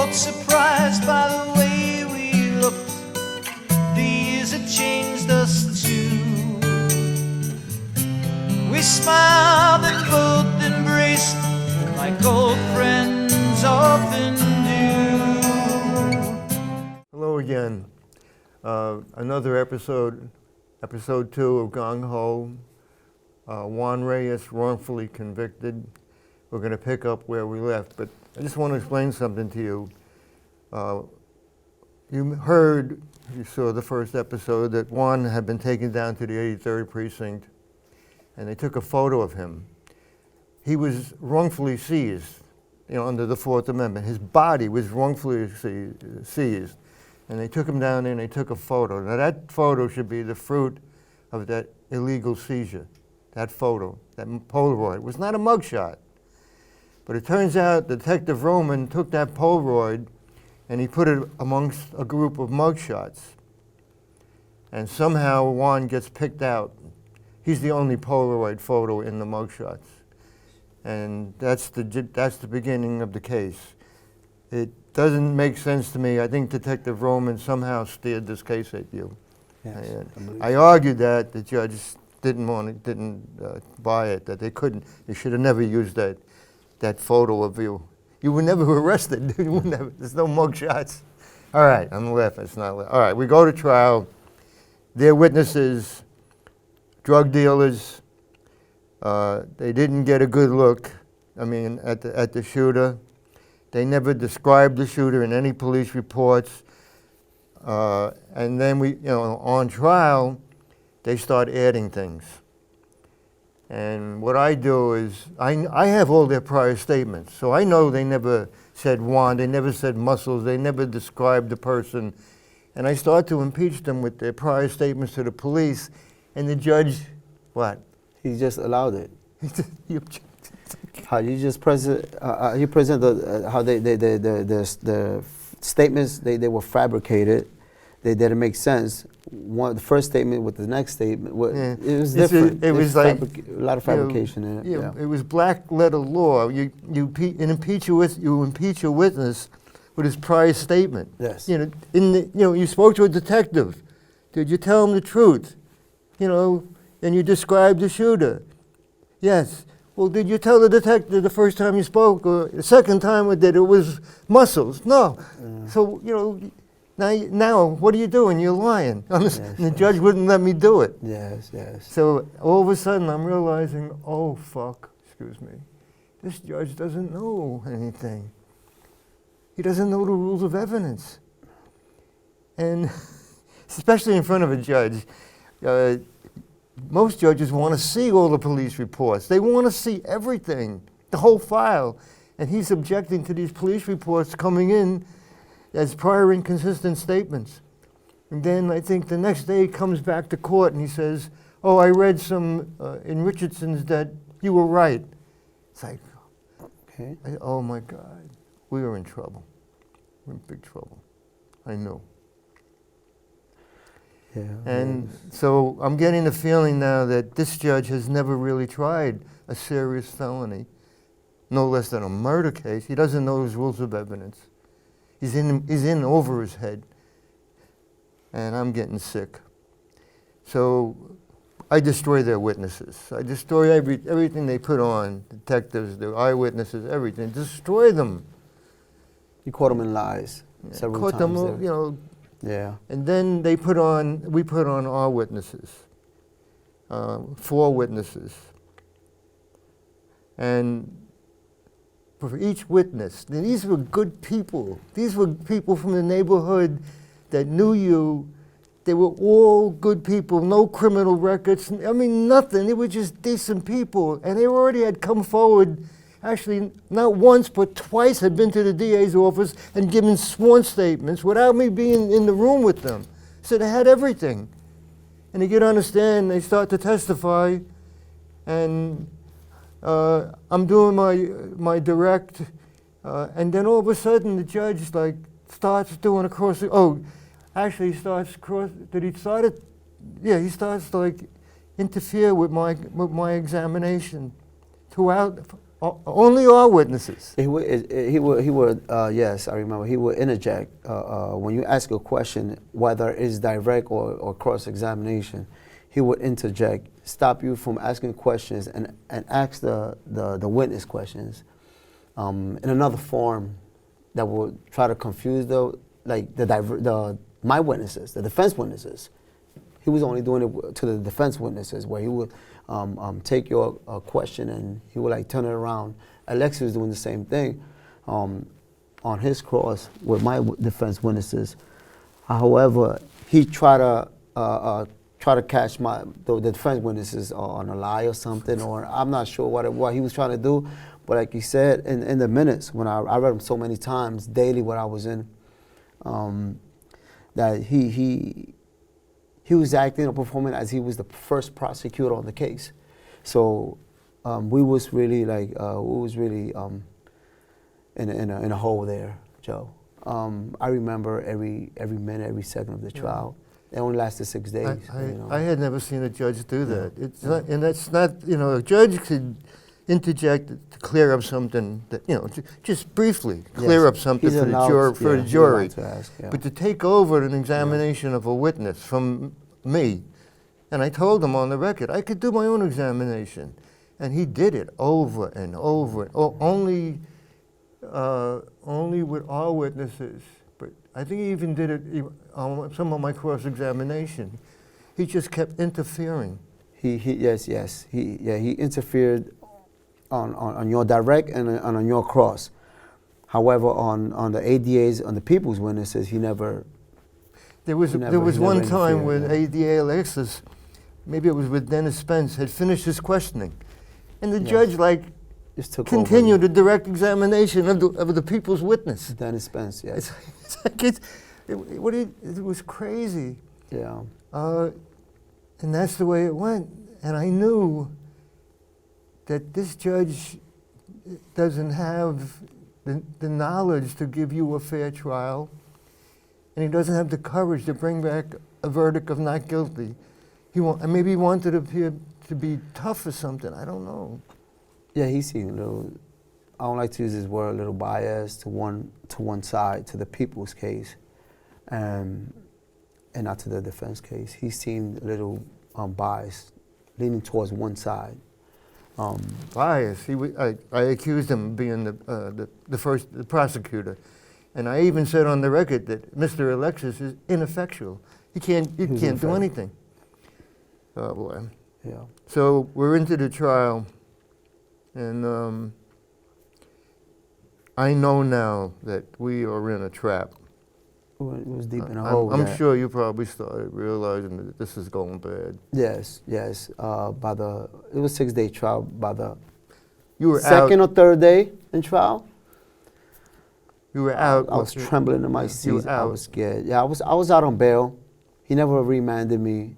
both surprised by the way we looked. The years had changed us too. We smiled and both embraced like old friends often do. Hello again. Another episode 2 of Gung Ho. Juan Reyes wrongfully convicted. We're going to pick up where we left, but I just want to explain something to you. You saw the first episode that Juan had been taken down to the 83rd precinct, and they took a photo of him. He was wrongfully seized, under the Fourth Amendment. His body was wrongfully seized, and they took him down there and they took a photo. Now that photo should be the fruit of that illegal seizure. That photo, that Polaroid, was not a mugshot. But it turns out Detective Roman took that Polaroid and he put it amongst a group of mugshots. And somehow Juan gets picked out. He's the only Polaroid photo in the mugshots. And that's the beginning of the case. It doesn't make sense to me. I think Detective Roman somehow steered this case at you. Yes, I argued that the judge didn't buy it, that they should have never used that photo of you. You were never arrested. There's no mugshots. All right, I'm laughing. It's not laughing. All right, we go to trial. They're witnesses, drug dealers. They didn't get a good look, at the shooter. They never described the shooter in any police reports. And then on trial, they start adding things. And what I do is, I have all their prior statements, so I know they never said Juan, they never said muscles, they never described the person. And I start to impeach them with their prior statements to the police, and the judge, what? He just allowed it. You How you just present? You present the statements. They were fabricated. They didn't make sense. The first statement with the next statement, it was different. It was like a lot of fabrication in it. Yeah. It was black letter law. You impeach a witness with his prior statement. Yes. You spoke to a detective. Did you tell him the truth? And you described the shooter. Yes. Well, did you tell the detective the first time you spoke, or the second time that it was muscles? No. So now what are you doing? You're lying. Yes, and the judge wouldn't let me do it. Yes. So all of a sudden I'm realizing, oh fuck, excuse me, this judge doesn't know anything. He doesn't know the rules of evidence. And especially in front of a judge, most judges want to see all the police reports. They want to see everything, the whole file. And he's objecting to these police reports coming in as prior inconsistent statements. And then I think the next day he comes back to court and he says, oh, I read some in Richardson's that you were right. It's like, okay. Oh my God, we are in trouble. We're in big trouble. I know. Yeah. And so I'm getting the feeling now that this judge has never really tried a serious felony, no less than a murder case. He doesn't know his rules of evidence. He's in over his head. And I'm getting sick. So I destroy their witnesses. I destroy everything they put on, detectives, the eyewitnesses, everything. Destroy them. You caught them in lies several Caught times. them, Yeah. And then we put on our witnesses, 4 witnesses. And for each witness, these were good people. These were people from the neighborhood that knew you. They were all good people, no criminal records. Nothing. They were just decent people. And they already had come forward, actually not once but twice had been to the DA's office and given sworn statements without me being in the room with them. So they had everything. And they get on the stand, they start to testify, and I'm doing my direct, and then all of a sudden the judge starts doing he starts interfere with my examination throughout only our witnesses. He would, yes, I remember. He would interject when you ask a question, whether it's direct or cross-examination. He would interject, stop you from asking questions, and ask the witness questions in another form that would try to confuse my witnesses, the defense witnesses. He was only doing it to the defense witnesses, where he would take your question and he would like turn it around. Alexis was doing the same thing on his cross with my defense witnesses. However, he tried to catch the defense witnesses on a lie or something, or I'm not sure what he was trying to do. But like you said, in the minutes, when I read them so many times daily when I was in, that he was acting or performing as he was the first prosecutor on the case. So we was really in a hole there, Joe. I remember every minute, every second of the trial. It only lasted 6 days. I had never seen a judge do that. It's not, and that's not, a judge could interject to clear up something that, just briefly clear up something for the jury. But to take over an examination of a witness from me, and I told him on the record, I could do my own examination. And he did it over and over, only with our witnesses. But I think he even did it on some of my cross-examination. He just kept interfering. Yes. He interfered on your direct and on your cross. However, on the ADAs, on the people's witnesses, he never. There was one time when ADA Alexis, maybe it was with Dennis Spence, had finished his questioning, and the judge just took continued the direct examination of the people's witness. Dennis Spence, yes. It was crazy. Yeah. And that's the way it went. And I knew that this judge doesn't have the knowledge to give you a fair trial, and he doesn't have the courage to bring back a verdict of not guilty. Maybe he wanted to be tough or something. I don't know. Yeah, he seemed a little. I don't like to use this word, a little biased to one side, to the people's case, and not to the defense case. He seemed a little biased, leaning towards one side. Bias. I accused him of being the prosecutor, and I even said on the record that Mr. Alexis is ineffectual. He can't do anything. Oh boy. Yeah. So we're into the trial, and I know now that we are in a trap. It was deep in a hole. I'm sure you probably started realizing that this is going bad. Yes. It was 6-day trial. By the second or third day in trial, you were out. I was trembling in my seat. You were out. I was scared. Yeah, I was out on bail. He never remanded me.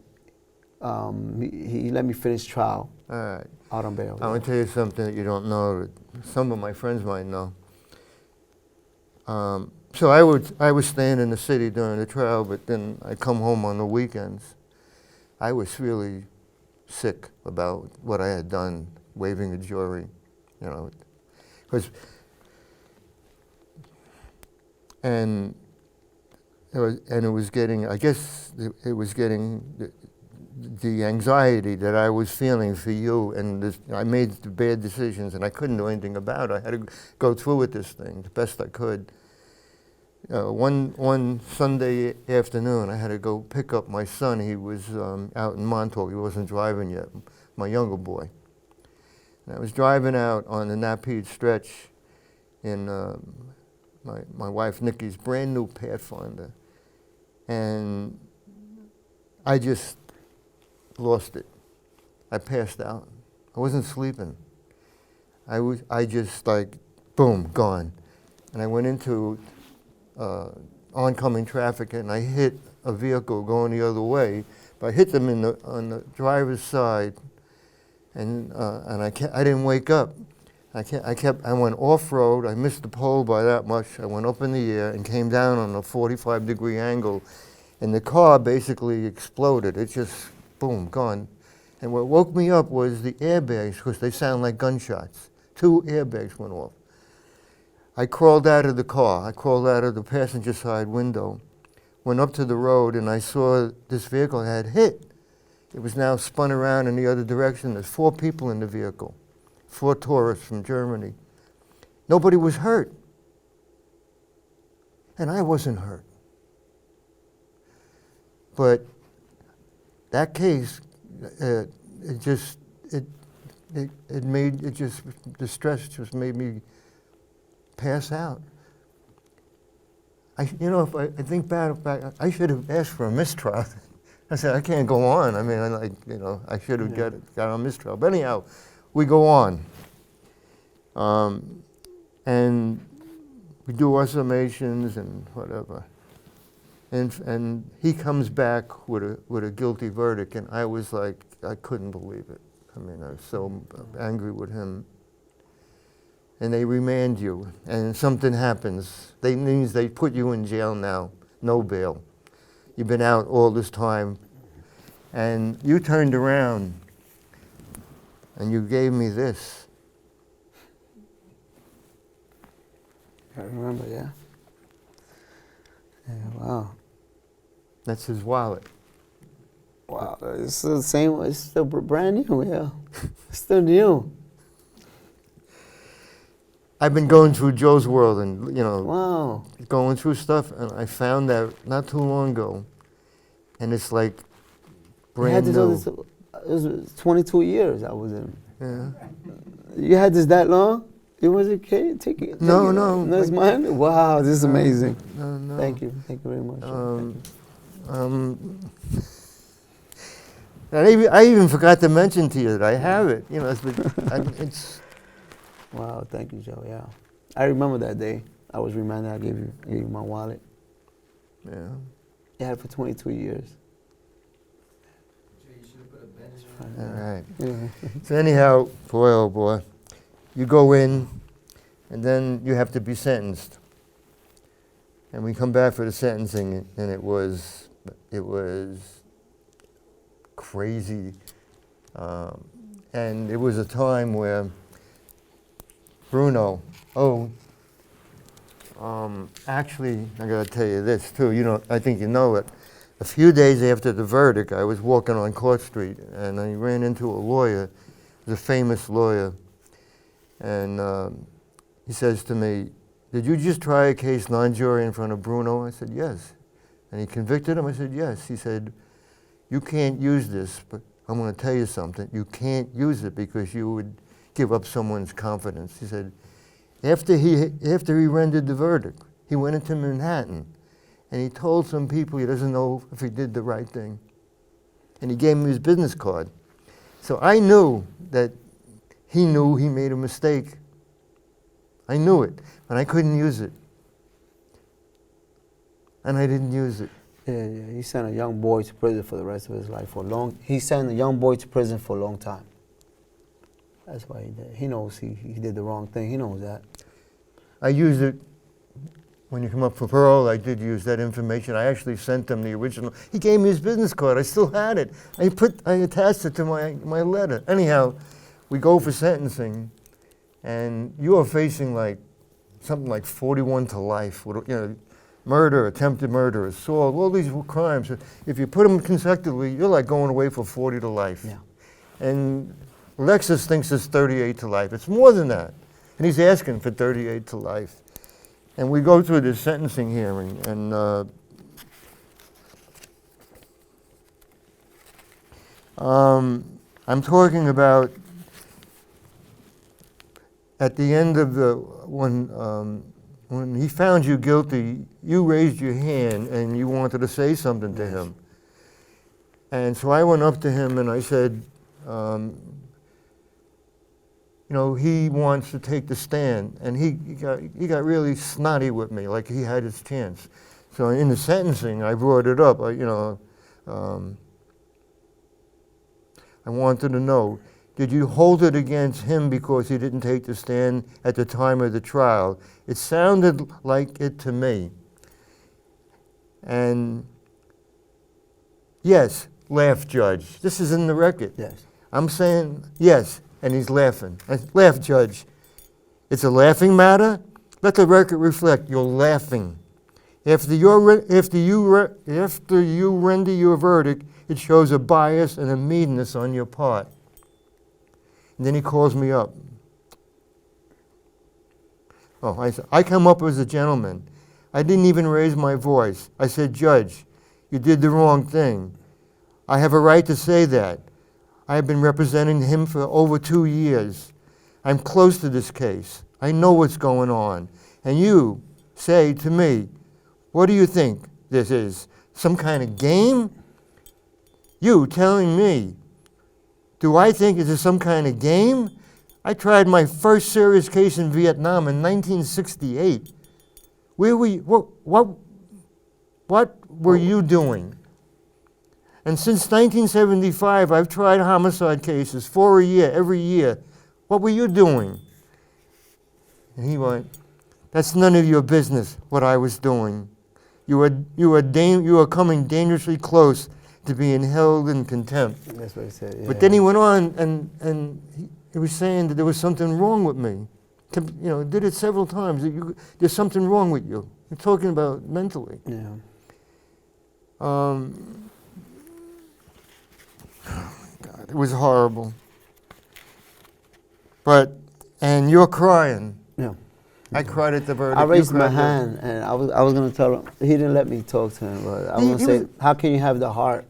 He let me finish trial. All right. Out on bail. I'm going to tell you something that you don't know, that some of my friends might know. So I was staying in the city during the trial, but then I come home on the weekends. I was really sick about what I had done, waiving a jury, because it was getting, I guess it was getting the anxiety that I was feeling for you, and I made the bad decisions, and I couldn't do anything about it. I had to go through with this thing the best I could. One Sunday afternoon, I had to go pick up my son. He was out in Montauk. He wasn't driving yet, my younger boy. And I was driving out on the Napeed stretch in my wife Nikki's brand new Pathfinder, and I just lost it. I passed out. I wasn't sleeping. I just boom, gone. And I went into oncoming traffic, and I hit a vehicle going the other way, but I hit them on the driver's side, and I didn't wake up. I went off-road. I missed the pole by that much. I went up in the air and came down on a 45-degree angle, and the car basically exploded. It just, boom, gone. And what woke me up was the airbags, because they sound like gunshots. 2 airbags went off. I crawled out of the car. I crawled out of the passenger side window, went up to the road, and I saw this vehicle had hit. It was now spun around in the other direction. There's 4 people in the vehicle, 4 tourists from Germany. Nobody was hurt. And I wasn't hurt. But that case, the stress just made me pass out. If I think back, I should have asked for a mistrial. I said, I can't go on. I mean, I should have got on mistrial. But anyhow, we go on. And we do our summations and whatever. And he comes back with a guilty verdict, and I was like, I couldn't believe it. I mean, I was so angry with him. And they remand you, and something happens. Means they put you in jail now, no bail. You've been out all this time, and you turned around, and you gave me this. I remember, yeah. Yeah, wow. That's his wallet. Wow, it's the same, it's still brand new, yeah. It's still new. I've been going through Joe's world and, Wow. going through stuff, and I found that not too long ago, and it's like brand new. It was 22 years I was in. Yeah. You had this that long? It was a kid? Take it. No. That's mine? Wow, this is amazing. No. Thank you very much. I even forgot to mention to you that I have it. It's Wow, thank you, Joe, yeah. I remember that day. I was reminded I gave you my wallet. yeah. You had it for 22 years. All right. Yeah. So anyhow, boy, oh boy, you go in, and then you have to be sentenced. And we come back for the sentencing, and it was crazy. And it was a time where Bruno, actually, I gotta tell you this too, I think you know it. A few days after the verdict, I was walking on Court Street, and I ran into a lawyer, a famous lawyer, and he says to me, "Did you just try a case non-jury in front of Bruno?" I said, "Yes." And he convicted him? I said, "Yes." He said, "You can't use this, but I'm going to tell you something. You can't use it because you would give up someone's confidence." He said, after he rendered the verdict, he went into Manhattan, and he told some people he doesn't know if he did the right thing. And he gave him his business card. So I knew that he knew he made a mistake. I knew it, and I couldn't use it. And I didn't use it. Yeah, he sent a young boy to prison for the rest of his life he sent a young boy to prison for a long time. That's why he did. He knows he did the wrong thing. He knows that. I used it when you come up for parole. I did use that information. I actually sent him the original. He gave me his business card. I still had it. I attached it to my letter. Anyhow, we go for sentencing, and you are facing something like 41 to life. Murder, attempted murder, assault, all these crimes. If you put them consecutively, you're like going away for 40 to life. Yeah. And Lexus thinks it's 38 to life. It's more than that. And he's asking for 38 to life. And we go through this sentencing hearing, and I'm talking about at the end of when he found you guilty, you raised your hand and you wanted to say something to him. And so I went up to him and I said, he wants to take the stand. And he got really snotty with me, like he had his chance. So in the sentencing, I brought it up. I wanted to know, did you hold it against him because he didn't take the stand at the time of the trial? It sounded like it to me. And yes, laugh, Judge. This is in the record. Yes. I'm saying yes, and he's laughing. Laugh, Judge. It's a laughing matter. Let the record reflect you're laughing. After you render your verdict, it shows a bias and a meanness on your part. And then he calls me up. Oh, I come up as a gentleman. I didn't even raise my voice. I said, Judge, you did the wrong thing. I have a right to say that. I have been representing him for over 2 years. I'm close to this case. I know what's going on. And you say to me, what do you think this is? Some kind of game? You telling me, do I think this is some kind of game? I tried my first serious case in Vietnam in 1968. Where were you, what were you doing? And since 1975, I've tried homicide cases 4 a year, every year. What were you doing? And he went, that's none of your business, what I was doing. You are coming dangerously close to being held in contempt. That's what he said, yeah. But then he went on and he was saying that there was something wrong with me. Did it several times. There's something wrong with you. You're talking about mentally. Yeah. Oh my God, it was horrible. And you're crying. Yeah. I cried at the verdict. I You raised my cried hand, and I was going to tell him. He didn't let me talk to him, but I was going to say, how can you have the heart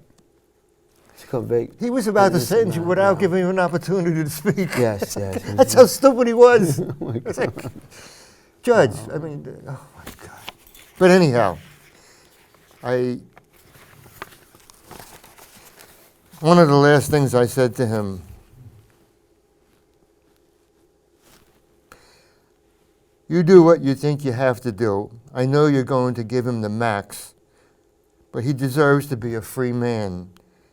to convict? He was about to innocent sentence you man? without Yeah. giving you an opportunity to speak. Yes. That's how stupid he was. Oh my It's God. like, Judge, I mean, oh my God. But anyhow, one of the last things I said to him, you do what you think you have to do. I know you're going to give him the max, but he deserves to be a free man,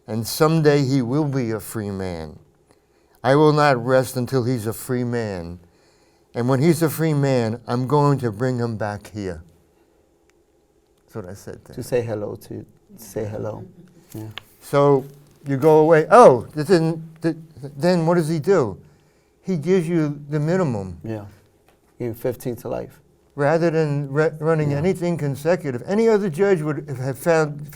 and someday he will be a free man. I will not rest until he's a free man, and when he's a free man, I'm going to bring him back here. That's what I said to him. To say hello to, say hello. Yeah. So you go away. Oh, then what does he do? He gives you the minimum. Yeah. Even 15 to life. Rather than running anything consecutive. Any other judge would have found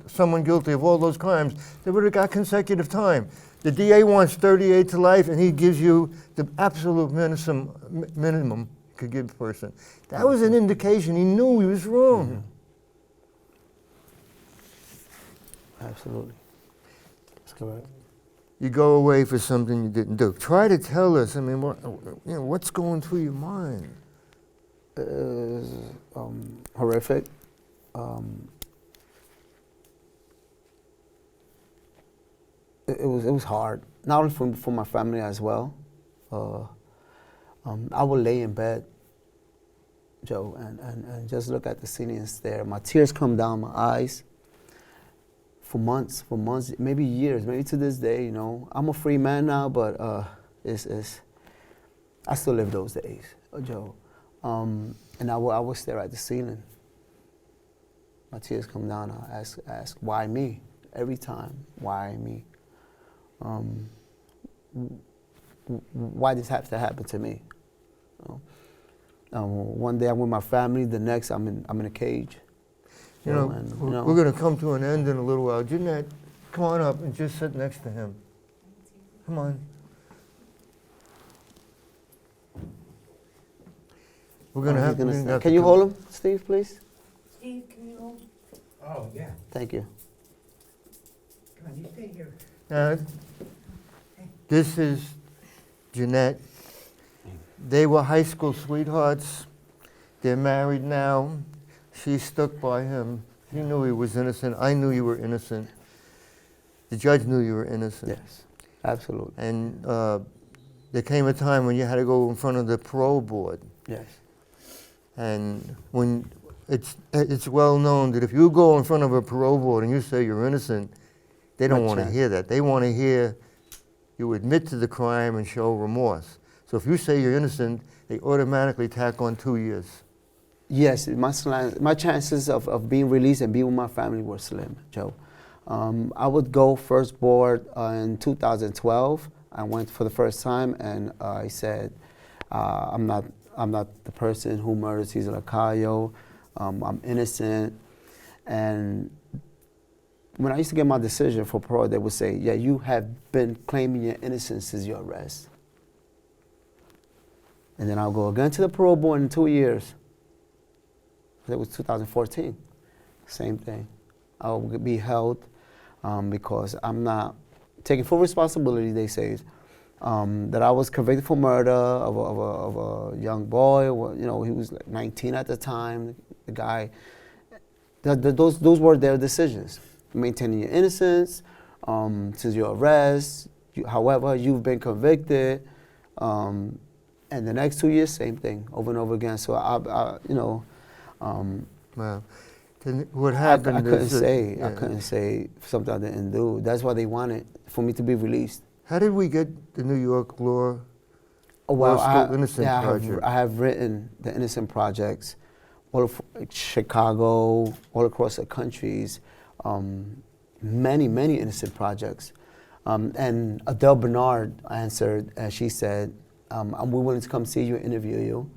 someone guilty of all those crimes. They would have got consecutive time. The DA wants 38 to life, and he gives you the absolute minimum you could give a person. That was an indication he knew he was wrong. Mm-hmm. Absolutely. That's correct. You go away for something you didn't do. Try to tell us. I mean, what's going through your mind? It was horrific. It was hard, not only for my family as well. I would lay in bed, Joe, and just look at the ceiling and stare. My tears come down my eyes. For months, maybe years, maybe to this day, I'm a free man now, but I still live those days, Joe. And I would stare at the ceiling. My tears come down. I ask, why me? Every time, why me? Why this have to happen to me? One day I'm with my family, the next I'm in a cage. We're going to come to an end in a little while. Jeanette, come on up and just sit next to him. Come on. We're going to have Can you hold him, Steve, please? Steve, can you hold? Oh, yeah. Thank you. Come on, you stay here. This is Jeanette. They were high school sweethearts. They're married now. She stuck by him. She knew he was innocent. I knew you were innocent. The judge knew you were innocent. Yes, absolutely. And there came a time when you had to go in front of the parole board. Yes. And when it's well known that if you go in front of a parole board and you say you're innocent, they don't want to hear that. They want to hear you admit to the crime and show remorse. So if you say you're innocent, they automatically tack on 2 years. Yes, my chances of being released and being with my family were slim, Joe. I would go first board in 2012. I went for the first time, and I I'm not the person who murdered Cesar Lacayo. I'm innocent. And when I used to get my decision for parole, they would say, yeah, you have been claiming your innocence since your arrest. And then I'll go again to the parole board in 2 years. It was 2014. Same thing. I'll be held because I'm not taking full responsibility, they say, that I was convicted for murder of a young boy. You know, he was like 19 at the time, the guy. Those were their decisions. Maintaining your innocence since your arrest. However, you've been convicted. And the next 2 years, same thing, over and over again. So Wow. Then what happened? I couldn't is say. yeah. I couldn't say something I didn't do. That's why they wanted for me to be released. How did we get the New York law? Well, Law School Innocent I Project? have written the innocent projects all of Chicago, all across the countries, many innocent projects. And Adele Bernard answered, and she said, we're willing to come see you and interview you.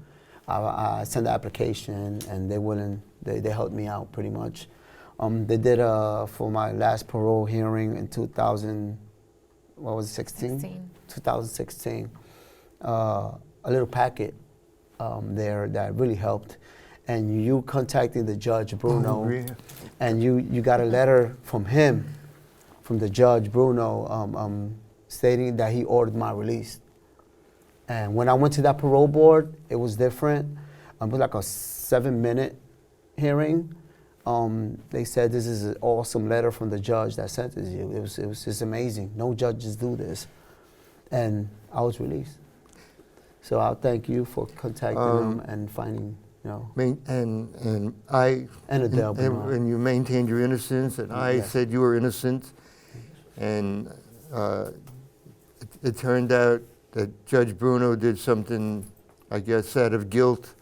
I sent the application, and they helped me out pretty much. They did for my last parole hearing in 2016, a little packet there that really helped. And you contacted the judge, Bruno, Oh, yeah. and you got a letter from him, from the judge, Bruno, stating that he ordered my release. And when I went to that parole board, it was different. It was like a 7-minute hearing. They said, this is an awesome letter from the judge that sentenced you. It was just amazing. No judges do this. And I was released. So I'll thank you for contacting them and finding, you know. And I And Adele Bernard. and you maintained your innocence, and I Yes. said you were innocent, and it turned out that Judge Bruno did something, I guess, out of guilt,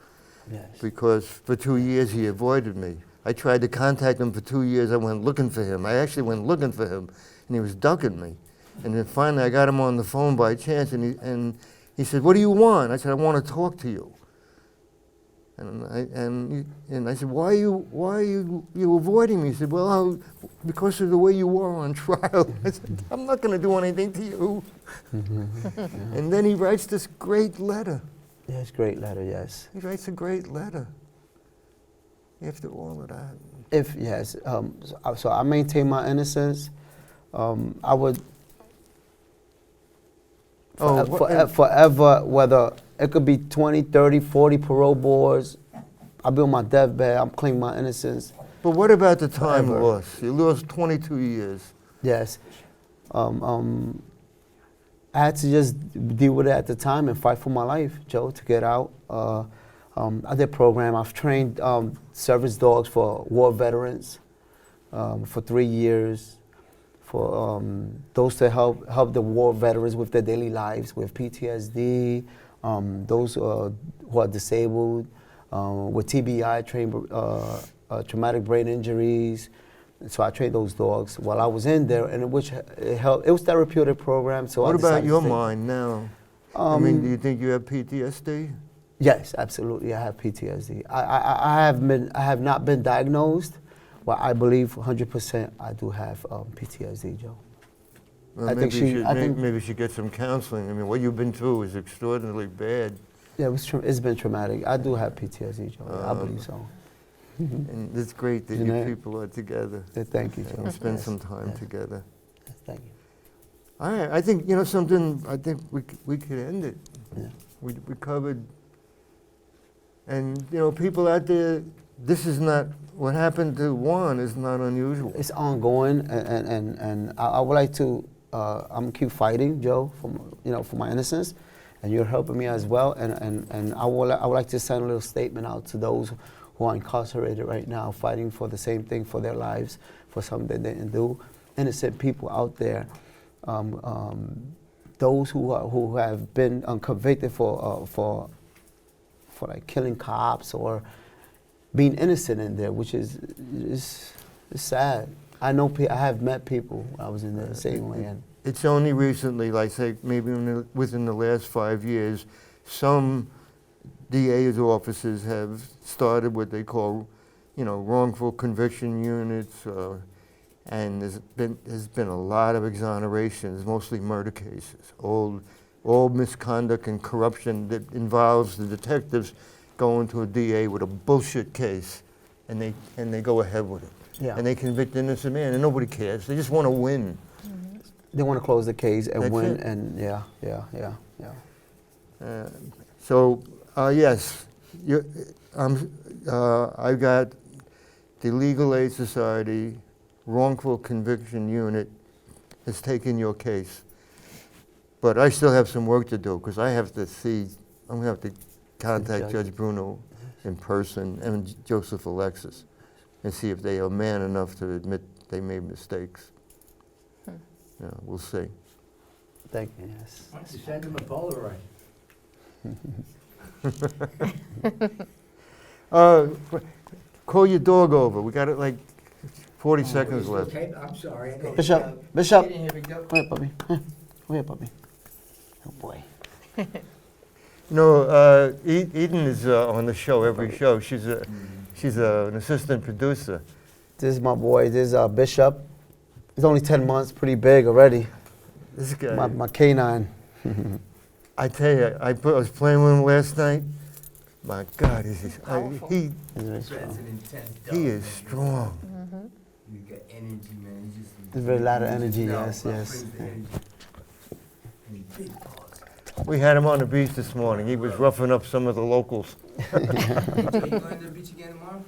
Yes. because for 2 years he avoided me. I tried to contact him for 2 years. I went looking for him. I actually went looking for him, and he was ducking me. And then finally I got him on the phone by chance, and he said, "What do you want?" I said, "I want to talk to you." And I said, "Why are you avoiding me?" He said, "Well, because of the way you were on trial." I said, "I'm not going to do anything to you." And then he writes this great letter. Yes, great letter, yes. He writes a great letter after all of that. Yes, so I maintain my innocence. I would forever, whether it could be 20, 30, 40 parole boards, I'll be on my deathbed, I'm claiming my innocence. But what about the time Forever. lost? You lost 22 years. Yes. I had to just deal with it at the time and fight for my life, Joe, to get out. I did program. I've trained service dogs for war veterans for 3 years, for those to help the war veterans with their daily lives, with PTSD, those who are disabled, with TBI, traumatic brain injuries. So I trained those dogs while I was in there, and which it helped. It was a therapeutic program. So What I about decided your to stay. mind now? I mean, do you think you have PTSD? Yes, absolutely. I have PTSD. I have not been diagnosed, but I believe 100% I do have PTSD, Joe. Well, I think maybe you should get some counseling. I mean, what you've been through is extraordinarily bad. Yeah, it's been traumatic. I do have PTSD, Joe. I believe so. And it's great that you Jeanette. people are together Thank you, Joe. and spend Yes, some time yes, together. yes, thank you. All right, I think, something, I think we could end it. Yeah. We covered, and, people out there, this is not, what happened to Juan is not unusual. It's ongoing, and I would like to. I'm keep fighting, Joe, for my innocence, and you're helping me as well. And I would like to send a little statement out to those who are incarcerated right now, fighting for the same thing for their lives, for something they didn't do. Innocent people out there, those who have been convicted for like killing cops or being innocent in there, which is sad. I know I have met people. I was in there the same way. And It's only recently, like say maybe within the last 5 years, Some DA's offices have started what they call, wrongful conviction units, and there's been a lot of exonerations, mostly murder cases. All misconduct and corruption that involves the detectives going to a DA with a bullshit case, and they go ahead with it. Yeah. And they convict an innocent man, and nobody cares. They just want to win. They want to close the case and That's win, it. and yeah. So, yes, I got the Legal Aid Society wrongful conviction unit has taken your case. But I still have some work to do because I'm going to have to contact Judge. Judge Bruno in person and Joseph Alexis and see if they are man enough to admit they made mistakes. Yeah, we'll see. Thank you. Yes. Why don't you send him a Polaroid? Call your dog over. We got it like 40 Oh, seconds is it left. okay? I'm sorry. I didn't- Bishop, Here we go. come here, puppy. Come here, puppy. Oh boy. Eden is on the show every show. She's an assistant producer. This is my boy. This is Bishop. He's only 10 months, pretty big already. This guy, My canine. I tell you, I was playing with him last night. My God, He's very That's strong. an intense dog, he is man. strong. You got energy, man. He's just. There's very lot of energy, No, yes, my yes. friend's the energy. And big paws. We had him on the beach this morning. He was roughing up some of the locals. Are you going to the beach again tomorrow?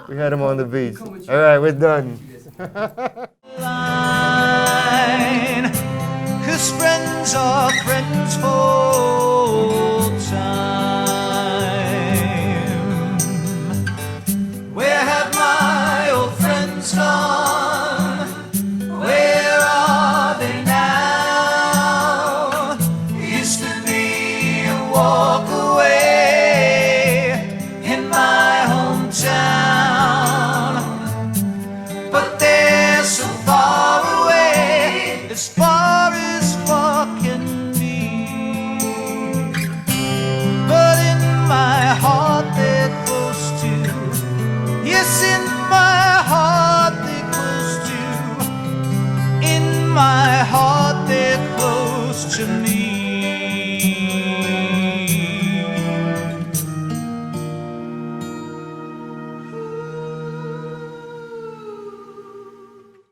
We had him on the beach. Come with All you. right, we're done. You guys- Line, 'cause friends are friends for all time.